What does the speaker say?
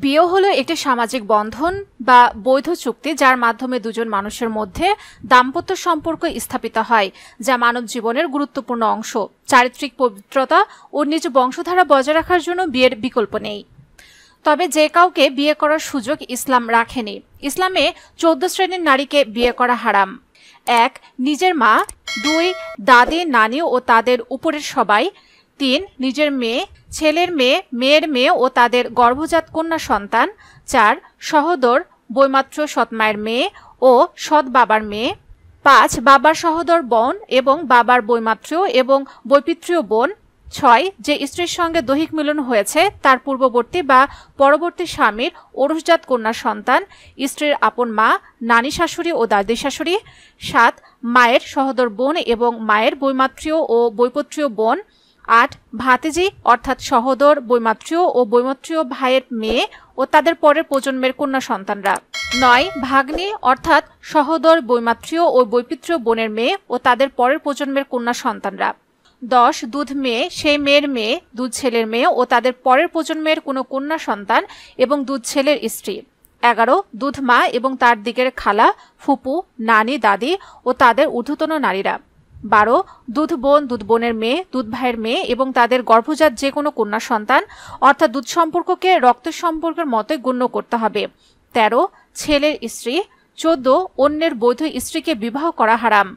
বিয়ে হলো একটি সামাজিক বন্ধন বা বৈধ চুক্তি যার মাধ্যমে দুজন মানুষের মধ্যে দাম্পত্য সম্পর্ক স্থাপিত হয়, যা মানব জীবনের গুরুত্বপূর্ণ অংশ। চারিত্রিক পবিত্রতা ও নিজ বংশধারা বজায় রাখার জন্য বিয়ের বিকল্প নেই। তবে যে কাউকে বিয়ে করার সুযোগ ইসলাম রাখেনি। ইসলামে 14 শ্রেণীর নারীকে বিয়ে করা হারাম। 1. নিজের মা। 2. দাদি নানি ও তাদের উপরের সবাই। 3. নিজের মেয়ে, ছেলের মেয়ে, মেয়ের মেয়ে ও তাদের গর্ভজাত কন্যা সন্তান। 4. সহোদর, বৈমাত্র সৎমায়ের মেয়ে ও সৎ বাবার মেয়ে। 5. বাবার সহোদর বোন এবং বাবার বৈমাত্রীয় এবং বৈপিত্রীয় বোন। 6. যে স্ত্রীর সঙ্গে দৈহিক মিলন হয়েছে তার পূর্ববর্তী বা পরবর্তী স্বামীর ঔরসজাত কন্যা সন্তান, স্ত্রীর আপন মা, নানি শাশুড়ি ও দাদি শাশুড়ি। 7. মায়ের সহোদর বোন এবং মায়ের বৈমাত্রীয় ও বৈপত্রীয় বোন। 8. ভাতিজি অর্থাৎ সহোদর, বৈমাত্রীয় ও বৈমাত্রীয় ভাইয়ের মেয়ে ও তাদের পরের প্রজন্মের কন্যা সন্তানরা। 9. ভাগ্নি অর্থাৎ সহোদর, বৈমাত্রীয় ও বৈপিত্রীয় বোনের মেয়ে ও তাদের পরের প্রজন্মের কন্যা সন্তানরা। 10. দুধ মেয়ে, সেই মেয়ের মেয়ে, দুধ ছেলের মেয়ে ও তাদের পরের প্রজন্মের কোনো কন্যা সন্তান এবং দুধ ছেলের স্ত্রী। 11. দুধ মা এবং তার দিকের খালা, ফুপু, নানি, দাদি ও তাদের ঊর্ধ্বতন নারীরা। 12. দুধ বোন, দুধ বোনের মেয়ে, দুধ ভাইয়ের মেয়ে এবং তাদের গর্ভজাত যে কোনো কন্যা সন্তান, অর্থাৎ দুধ সম্পর্ককে রক্তের সম্পর্কের মতোই গণ্য করতে হবে। 13. ছেলের স্ত্রী। 14. অন্যের বৈধ স্ত্রীকে বিবাহ করা হারাম।